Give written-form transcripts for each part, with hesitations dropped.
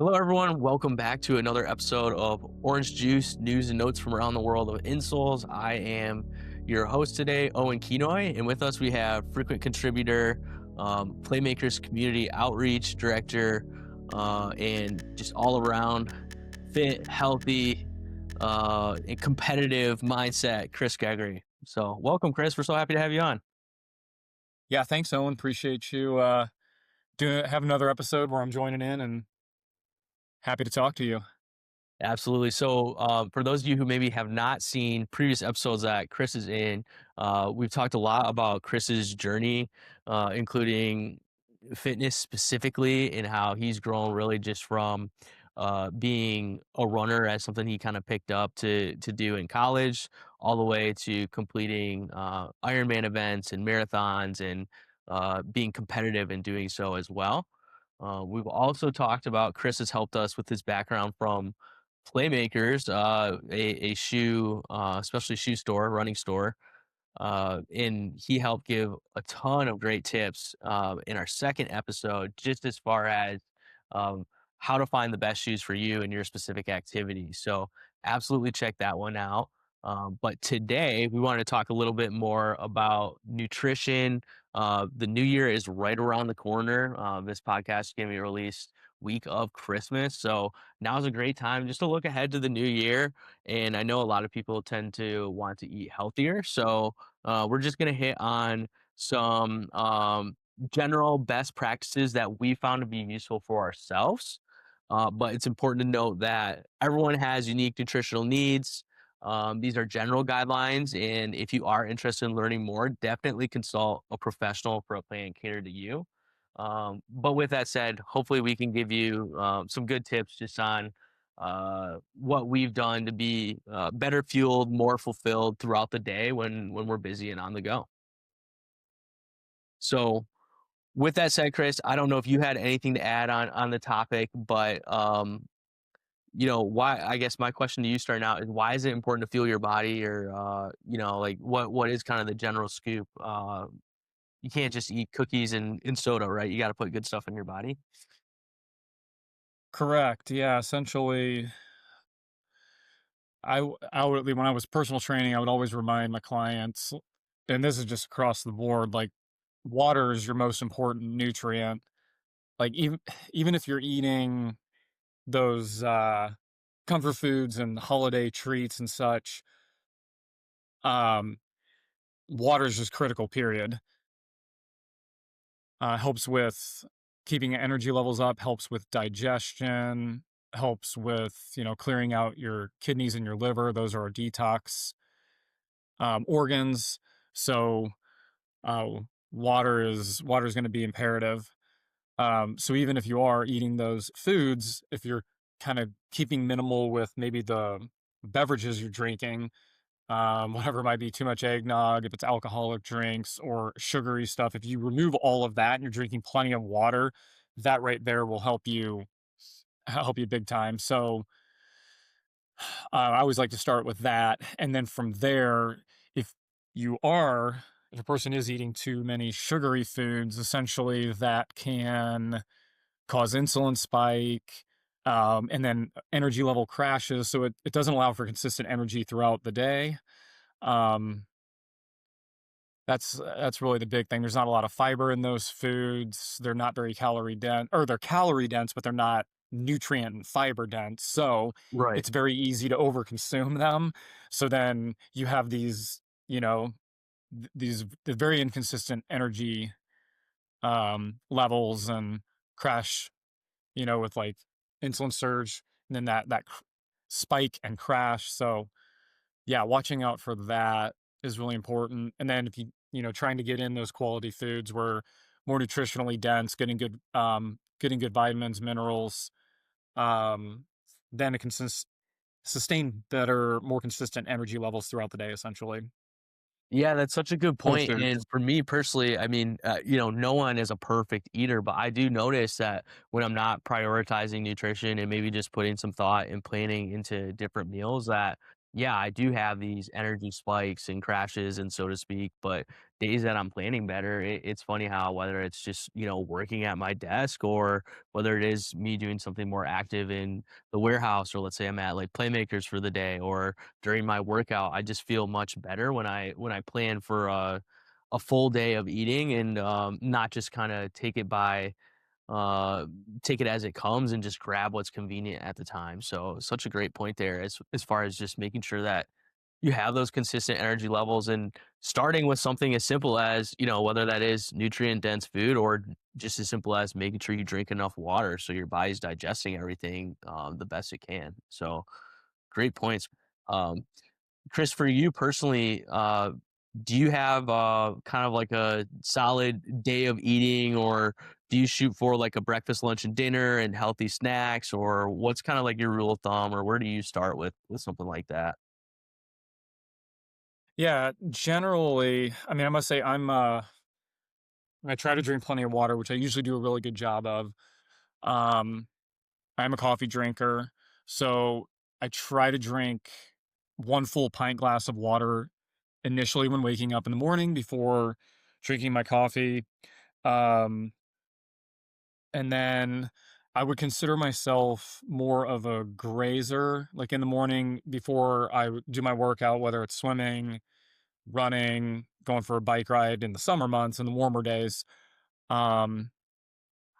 Hello, everyone. Welcome back to another episode of Orange Juice News and Notes from around the world of Insoles. I am your host today, Owen, and with us we have frequent contributor, Playmakers Community Outreach Director, and just all around fit, healthy, and competitive mindset, Chris Gregory. So, welcome, Chris. We're so happy to have you on. Yeah, thanks, Owen. Appreciate you doing have another episode where I'm joining in and happy to talk to you. Absolutely. So, for those of you who maybe have not seen previous episodes that Chris is in, we've talked a lot about Chris's journey, including fitness specifically, and how he's grown really just from being a runner as something he kind of picked up to do in college, all the way to completing Ironman events and marathons and being competitive in doing so as well. We've also talked about Chris has helped us with his background from Playmakers, a shoe, especially shoe store, running store, and he helped give a ton of great tips in our second episode, just as far as um, how to find the best shoes for you and your specific activity. So absolutely check that one out. But today we wanted to talk a little bit more about nutrition. The new year is right around the corner. This podcast is going to be released week of Christmas. So now's a great time just to look ahead to the new year. And I know a lot of people tend to want to eat healthier. So we're just going to hit on some general best practices that we found to be useful for ourselves. But it's important to note that everyone has unique nutritional needs. These are general guidelines. And if you are interested in learning more, definitely consult a professional for a plan catered to you. But with that said, hopefully we can give you some good tips just on what we've done to be better fueled, more fulfilled throughout the day when we're busy and on the go. So, with that said, Chris, I don't know if you had anything to add on the topic, but why? I guess my question to you starting out is why is it important to fuel your body, or like what is kind of the general scoop? You can't just eat cookies and soda, right? You got to put good stuff in your body. Correct. Yeah, essentially, I would when I was personal training, I would always remind my clients, and this is just across the board, like water is your most important nutrient. Like even if you're eating those comfort foods and holiday treats and such, um, water is just critical. Period. Helps with keeping energy levels up, helps with digestion, helps with, clearing out your kidneys and your liver. Those are our detox organs. So uh, water is going to be imperative. So even if you are eating those foods, if you're kind of keeping minimal with maybe the beverages you're drinking, whatever it might be, too much eggnog, if it's alcoholic drinks or sugary stuff, if you remove all of that and you're drinking plenty of water, that right there will help you big time. So I always like to start with that, and then from there, if you are if a person is eating too many sugary foods, essentially that can cause insulin spike, and then energy level crashes. So it doesn't allow for consistent energy throughout the day. Um, that's really the big thing. There's not a lot of fiber in those foods. They're not very calorie dense, or they're calorie dense, but they're not nutrient and fiber dense. So Right. it's very easy to overconsume them. So then you have these, these very inconsistent energy levels and crash, with like insulin surge and then that spike and crash. So yeah, watching out for that is really important. And then if trying to get in those quality foods where more nutritionally dense, getting good vitamins, minerals, um, then it can sustain better, more consistent energy levels throughout the day, essentially. Yeah, that's such a good Whole point, and foods. for me personally, I mean, no one is a perfect eater, but I do notice that when I'm not prioritizing nutrition and maybe just putting some thought and planning into different meals that, yeah, I do have these energy spikes and crashes and so to speak, but days that I'm planning better, it's funny how whether it's just, working at my desk or whether it is me doing something more active in the warehouse, or let's say I'm at like Playmakers for the day or during my workout, I just feel much better when I plan for a full day of eating and not just kind of uh, take it as it comes and just grab what's convenient at the time. So such a great point there as far as just making sure that you have those consistent energy levels and starting with something as simple as, whether that is nutrient dense food or just as simple as making sure you drink enough water so your body's digesting everything the best it can. So great points. Um, Chris, for you personally, do you have kind of like a solid day of eating, or do you shoot for like a breakfast, lunch, and dinner and healthy snacks, or what's kind of like your rule of thumb, or where do you start with something like that? Yeah, generally, I mean, I must say I try to drink plenty of water, which I usually do a really good job of. Um, I'm a coffee drinker, so I try to drink one full pint glass of water initially when waking up in the morning before drinking my coffee. Um, and then I would consider myself more of a grazer, like in the morning before do my workout, whether it's swimming, running, going for a bike ride in the summer months and the warmer days. Um,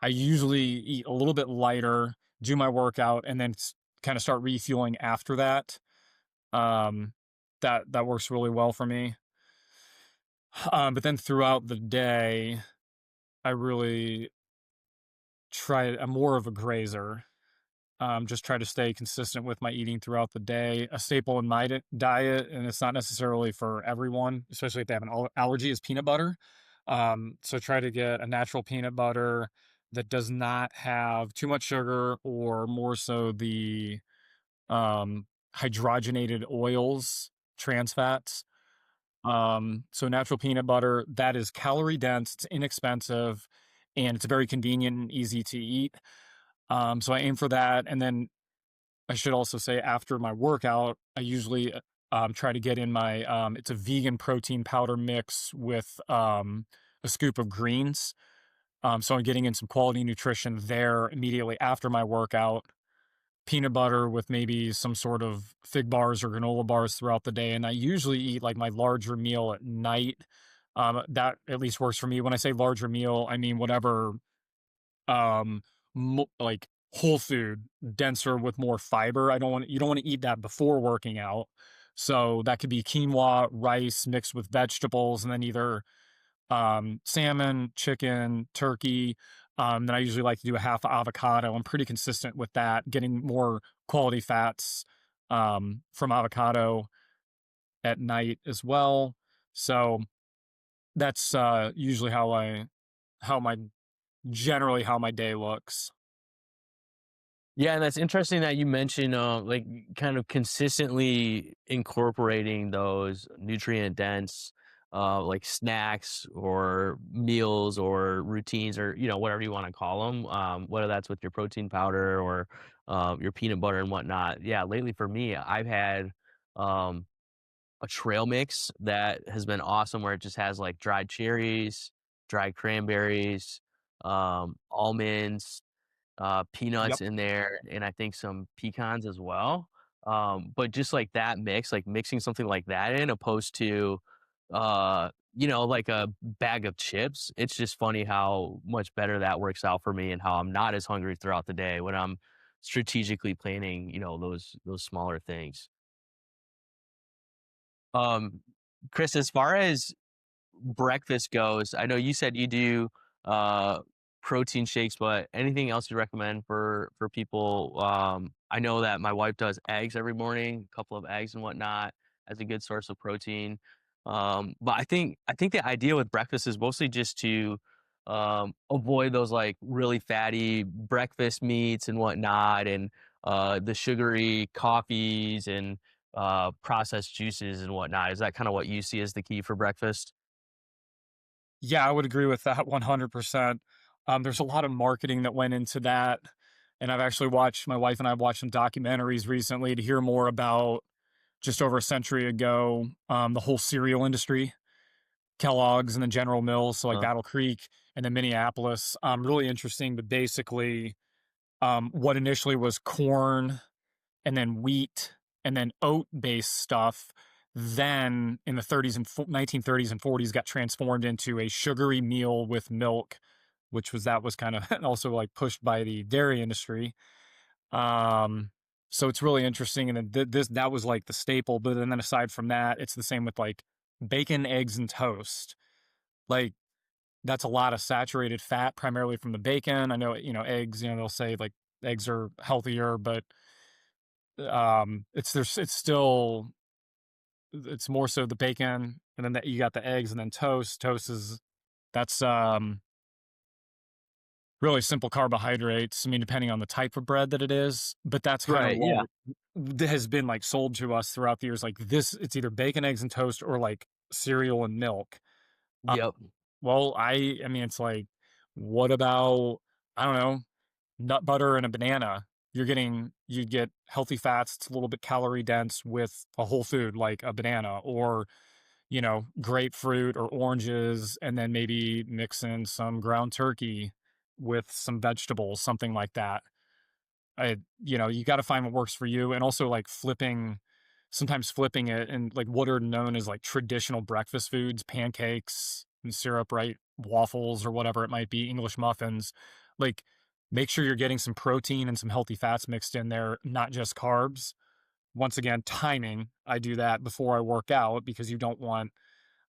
I usually eat a little bit lighter, do my workout, and then kind of start refueling after that. Um, that works really well for me. But then throughout the day, I really I'm more of a grazer. Just try to stay consistent with my eating throughout the day. A staple in my diet, and it's not necessarily for everyone, especially if they have an allergy, is peanut butter. So try to get a natural peanut butter that does not have too much sugar or more so the um, hydrogenated oils, trans fats. So natural peanut butter that is calorie dense, it's inexpensive, and it's very convenient and easy to eat. So I aim for that, and then I should also say after my workout, I usually try to get in my it's a vegan protein powder mix with a scoop of greens. So I'm getting in some quality nutrition there immediately after my workout. Peanut butter with maybe some sort of fig bars or granola bars throughout the day, and I usually eat like my larger meal at night. That at least works for me. When I say larger meal, I mean whatever um like whole food, denser with more fiber. I don't want You don't want to eat that before working out. So that could be quinoa, rice mixed with vegetables, and then either salmon, chicken, turkey. Then I usually like to do a half avocado. I'm pretty consistent with that, getting more quality fats from avocado at night as well. So that's usually how my generally how my day looks. Yeah, and that's interesting that you mentioned, like kind of consistently incorporating those nutrient dense, like snacks or meals or routines or whatever you want to call them, whether that's with your protein powder or your peanut butter and whatnot. Yeah, lately for me, I've had um, a trail mix that has been awesome, where it just has like dried cherries, dried cranberries, almonds, peanuts Yep. in there, and I think some pecans as well. But just like that mix, like mixing something like that in opposed to, like a bag of chips, it's just funny how much better that works out for me and how I'm not as hungry throughout the day when I'm strategically planning, those smaller things. Um, Chris, as far as breakfast goes, I know you said you do uh protein shakes, but anything else you recommend for people? I know that my wife does eggs every morning, a couple of eggs and whatnot as a good source of protein. But I think the idea with breakfast is mostly just to avoid those like really fatty breakfast meats and whatnot and the sugary coffees and processed juices and whatnot. Is that kind of what you see as the key for breakfast? Yeah, I would agree with that 100%. There's a lot of marketing that went into that. And I've actually watched, my wife and I have watched some documentaries recently to hear more about just over a century ago, the whole cereal industry. Kellogg's and then General Mills, so like Uh, Battle Creek and then Minneapolis. Really interesting, but basically, what initially was corn and then wheat and then oat based stuff, then in the 30s and 1930s and 40s got transformed into a sugary meal with milk, which was that was kind of also like pushed by the dairy industry. Um, so it's really interesting. And then this that was like the staple. But then aside from that, it's the same with like bacon, eggs, and toast. Like that's a lot of saturated fat, primarily from the bacon. I know, eggs, they'll say like eggs are healthier, but it's still it's more so the bacon, and then you got the eggs, and then toast. Toast is that's really simple carbohydrates. I mean, depending on the type of bread that it is, but that's kind of right. what Yeah. has been like sold to us throughout the years. Like this, it's either bacon, eggs, and toast, or like cereal and milk. Uh, Yep. well, I mean, it's like, what about, I don't know, nut butter and a banana? You get healthy fats. It's a little bit calorie dense with a whole food like a banana, or grapefruit or oranges, and then maybe mix in some ground turkey with some vegetables, something like that. You got to find what works for you, and also like sometimes flipping it, and like what are known as like traditional breakfast foods, pancakes and syrup, right? Waffles or whatever it might be, English muffins. Like, make sure you're getting some protein and some healthy fats mixed in there, not just carbs. Once again, timing. I do that before I work out because you don't want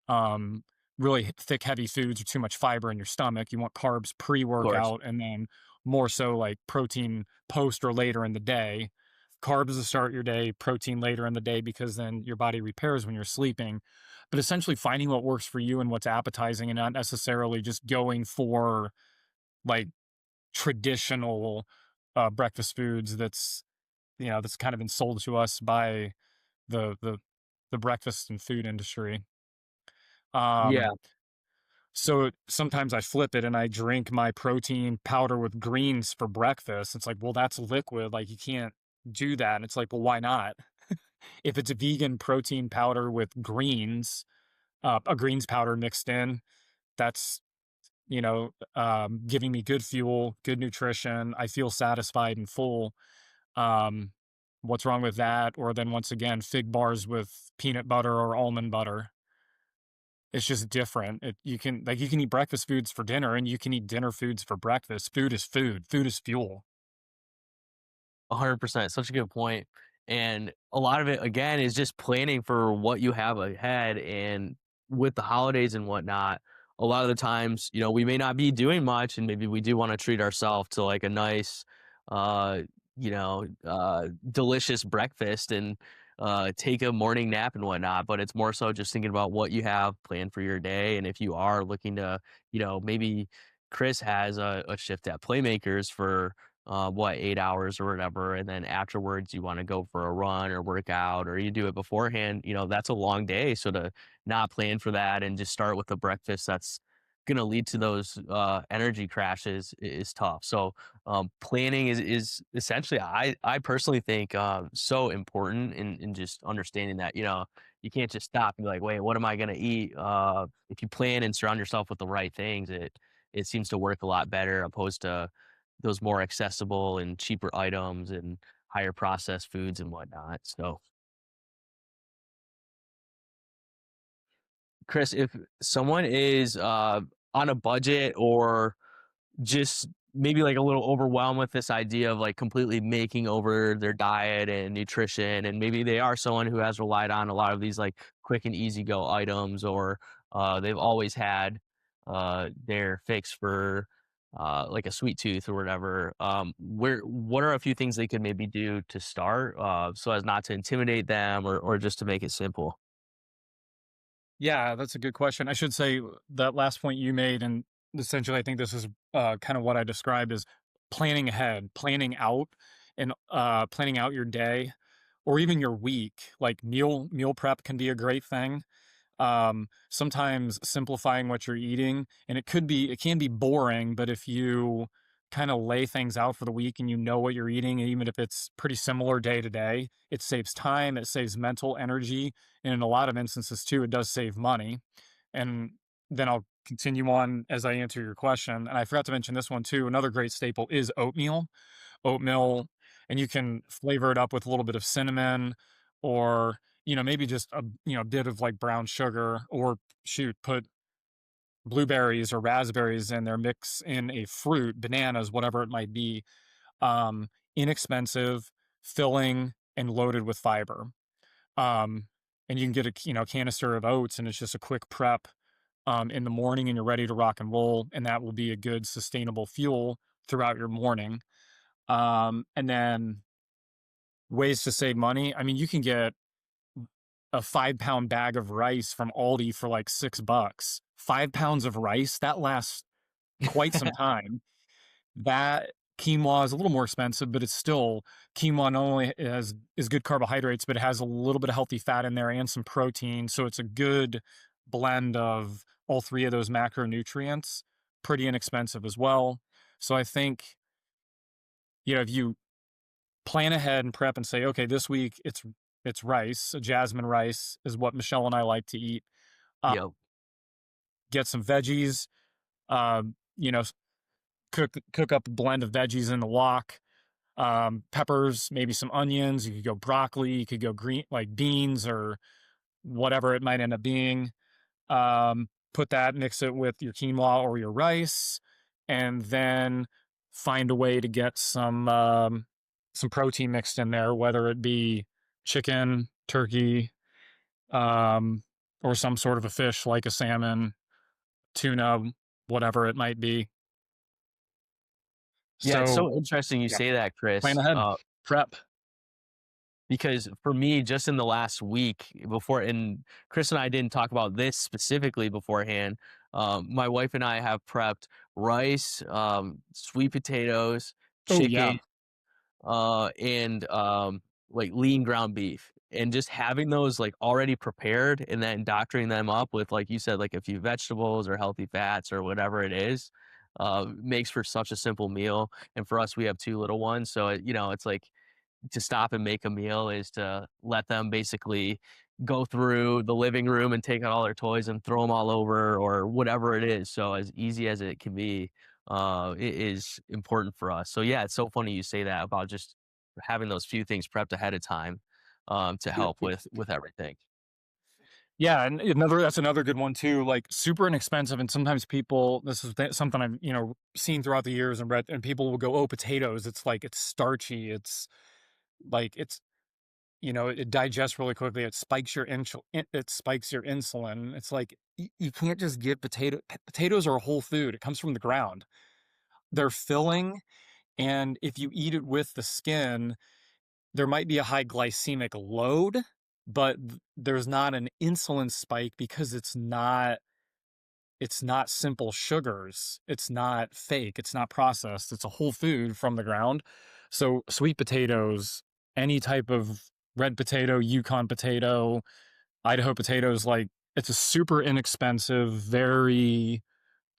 um, really thick, heavy foods or too much fiber in your stomach. You want carbs pre Of course. workout, and then more so like protein post or later in the day. Carbs to start your day, protein later in the day, because then your body repairs when you're sleeping. But essentially finding what works for you and what's appetizing, and not necessarily just going for like traditional breakfast foods that's kind of been sold to us by the the the breakfast and food industry. Yeah. Um, So sometimes I flip it and I drink my protein powder with greens for breakfast. It's like, well, that's liquid. Like, you can't do that. And it's like, well, why not? If it's a vegan protein powder with greens, a greens powder mixed in, that's, giving me good fuel, good nutrition. I feel satisfied and full. Um, what's wrong with that? Or then once again, fig bars with peanut butter or almond butter. It's just different. You can eat breakfast foods for dinner, and you can eat dinner foods for breakfast. Food is food. Food is fuel. 100%. Such a good point. And a lot of it, again, is just planning for what you have ahead. And with the holidays and whatnot, a lot of the times, we may not be doing much, and maybe we do want to treat ourselves to like a nice, uh, delicious breakfast and take a morning nap and whatnot. But it's more so just thinking about what you have planned for your day. And if you are looking to, maybe Chris has a shift at Playmakers for 8 hours or whatever, and then afterwards you want to go for a run or work out, or you do it beforehand, that's a long day. So to not plan for that and just start with a breakfast that's going to lead to those energy crashes is tough. So planning is essentially, I personally think, so important in just understanding that, you can't just stop and be like, wait, what am I going to eat? If you plan and surround yourself with the right things, it seems to work a lot better opposed to those more accessible and cheaper items and higher processed foods and whatnot. So, Chris, if someone is on a budget or just maybe like a little overwhelmed with this idea of like completely making over their diet and nutrition, and maybe they are someone who has relied on a lot of these like quick and easy go items, or they've always had their fix for like a sweet tooth or whatever. What are a few things they could maybe do to start so as not to intimidate them, or just to make it simple? Yeah, that's a good question. I should say that last point you made, and essentially, I think this is kind of what I described as planning ahead, and planning out your day, or even your week. Like meal prep can be a great thing. Sometimes simplifying what you're eating, and it can be boring, but if you kind of lay things out for the week and you know what you're eating, and even if it's pretty similar day to day, it saves time, it saves mental energy, and in a lot of instances too, it does save money. And then I'll continue on as I answer your question. And I forgot to mention this one too. Another great staple is oatmeal. Oatmeal, and you can flavor it up with a little bit of cinnamon, or maybe just a bit of like brown sugar, or shoot, put blueberries or raspberries in there, mix in a fruit, bananas, whatever it might be. Um, Inexpensive, filling, and loaded with fiber. Um, and you can get a canister of oats, and it's just a quick prep in the morning, and you're ready to rock and roll, and that will be a good sustainable fuel throughout your morning. And then ways to save money. I mean, you can get a 5 pound bag of rice from Aldi for like $6. 5 pounds of rice that lasts quite some time. That quinoa is a little more expensive, but it's still quinoa. Not only has is good carbohydrates, but it has a little bit of healthy fat in there and some protein. So it's a good blend of all three of those macronutrients. Pretty inexpensive as well. So I think if you plan ahead and prep and say, okay, this week it's rice, jasmine rice is what Michelle and I like to eat. Uh, Yep. get some veggies. Uh, you know, cook up a blend of veggies in the wok. Peppers, maybe some onions. You could go broccoli. You could go green, like beans or whatever it might end up being. Put that, mix it with your quinoa or your rice, and then find a way to get some protein mixed in there, whether it be chicken, turkey, um, or some sort of a fish like a salmon, tuna, whatever it might be. Yeah, it's So so interesting you yeah, say that, plan Chris, ahead, prep. because for me, just in the last week before, and Chris and I didn't talk about this specifically beforehand. My wife and I have prepped rice, sweet potatoes, Oh yeah, chicken, and like lean ground beef, and just having those like already prepared, and then doctoring them up with, like you said, like a few vegetables or healthy fats or whatever it is, makes for such a simple meal. And for us, we have two little ones, so it's like to stop and make a meal is to let them basically go through the living room and take out all their toys and throw them all over or whatever it is. So as easy as it can be, it is important for us. So yeah, it's so funny you say that about just having those few things prepped ahead of time, to help with everything. yeah, and that's another good one too. Like super inexpensive, and sometimes people. This is something I've seen throughout the years and read, and people will go, "Oh, potatoes. It's like it's starchy. It's like it digests really quickly. It spikes your it spikes your insulin. It's like you can't just get potatoes are a whole food. It comes from the ground. They're filling, and if you eat it with the skin, there might be a high glycemic load, but there's not an insulin spike because it's not simple sugars. It's not fake. It's not processed. It's a whole food from the ground. So sweet potatoes, any type of red potato, Yukon potato, Idaho potatoes, like it's a super inexpensive, very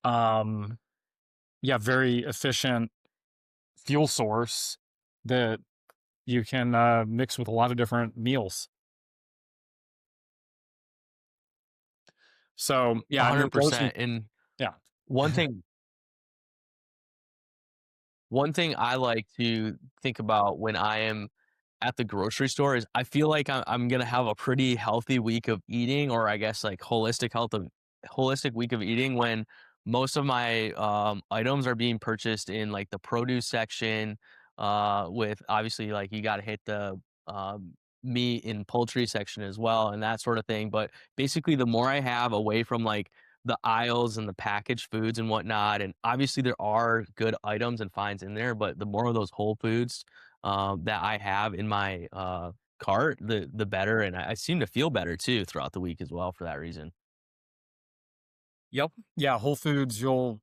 very efficient fuel source that you can mix with a lot of different meals. So yeah, I mean those are 100%. And yeah. one thing One thing I like to think about when I am at the grocery store is I feel like I'm gonna have a pretty healthy week of eating, or I guess like holistic week of eating, when most of my items are being purchased in like the produce section, with obviously like you got to hit the meat and poultry section as well and that sort of thing. But basically, the more I have away from like the aisles and the packaged foods and whatnot. And obviously, there are good items and finds in there, but the more of those whole foods that I have in my cart, the better. And I seem to feel better too throughout the week as well for that reason. Yep. Yeah, Whole Foods, you'll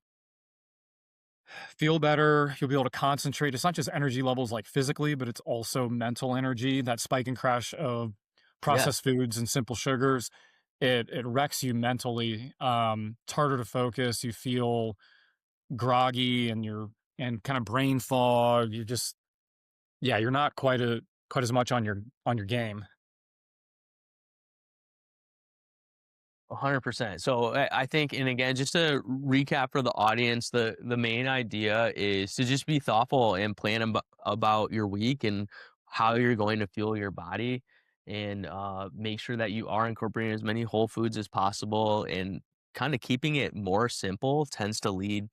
feel better. You'll be able to concentrate. It's not just energy levels like physically, but it's also mental energy. That spike and crash of Yeah, processed foods and simple sugars, it wrecks you mentally. It's harder to focus. You feel groggy, and kind of brain fog. You just you're not quite as much on your game. 100%. So I think, and again, just to recap for the audience, the main idea is to just be thoughtful and plan about your week and how you're going to fuel your body, and make sure that you are incorporating as many whole foods as possible. And kind of keeping it more simple tends to lead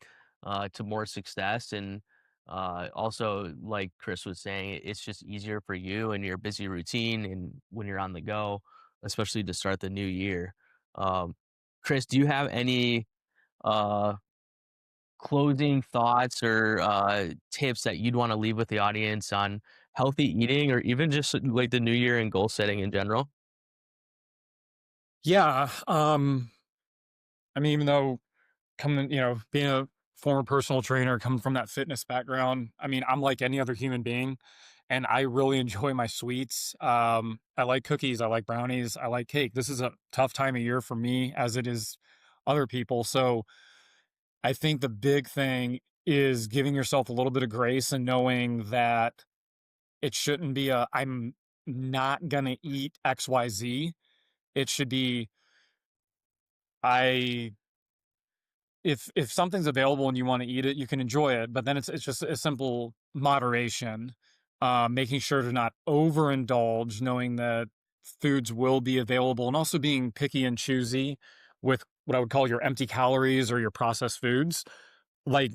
to more success. And also, like Chris was saying, it's just easier for you and your busy routine and when you're on the go, especially to start the new year. um, Chris, do you have any uh, closing thoughts or tips that you'd want to leave with the audience on healthy eating, or even just like the new year and goal setting in general? Yeah, I mean, even though coming, being a former personal trainer, coming from that fitness background, I mean, I'm like any other human being, and I really enjoy my sweets. I like cookies, I like brownies, I like cake. This is a tough time of year for me, as it is other people. So I think the big thing is giving yourself a little bit of grace and knowing that it shouldn't be a I'm not gonna eat XYZ. It should be I if something's available and you want to eat it, you can enjoy it, but then it's just a simple moderation, making sure to not overindulge, knowing that foods will be available, and also being picky and choosy with what I would call your empty calories or your processed foods. Like,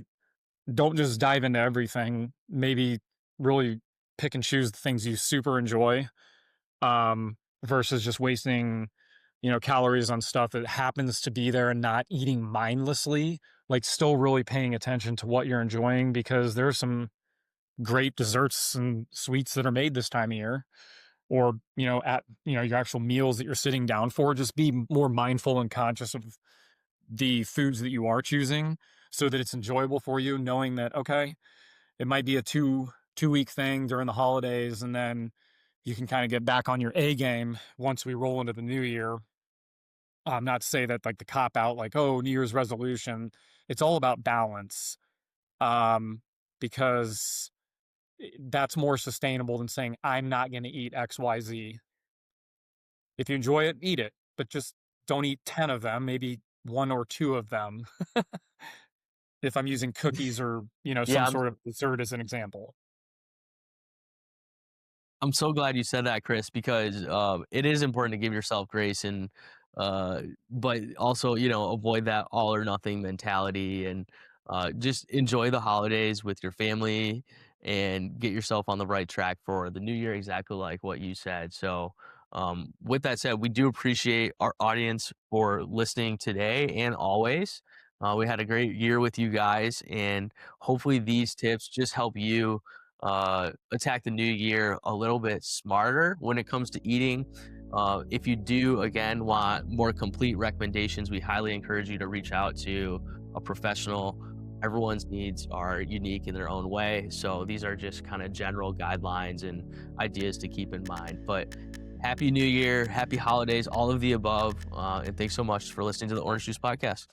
don't just dive into everything. Maybe really pick and choose the things you super enjoy, versus just wasting, calories on stuff that happens to be there and not eating mindlessly. Like, still really paying attention to what you're enjoying, because there's some great desserts and sweets that are made this time of year, or, at, your actual meals that you're sitting down for. Just be more mindful and conscious of the foods that you are choosing so that it's enjoyable for you, knowing that, okay, it might be a two week thing during the holidays, and then you can kind of get back on your A game once we roll into the new year. Not to say that, like, the cop out, like, oh, New Year's resolution. It's all about balance. Um, because that's more sustainable than saying I'm not going to eat XYZ. If you enjoy it, eat it, but just don't eat 10 of them, maybe one or two of them. If I'm using cookies or, some Yeah, sort of dessert as an example. I'm so glad you said that, Chris, because it is important to give yourself grace, and but also, avoid that all or nothing mentality, and just enjoy the holidays with your family and get yourself on the right track for the new year, exactly like what you said. So, with that said, we do appreciate our audience for listening today and always. We had a great year with you guys, and hopefully these tips just help you attack the new year a little bit smarter when it comes to eating. If you do, again, want more complete recommendations, we highly encourage you to reach out to a professional. Everyone's needs are unique in their own way. So these are just kind of general guidelines and ideas to keep in mind. But happy new year, happy holidays, all of the above. And thanks so much for listening to the Orange Juice Podcast.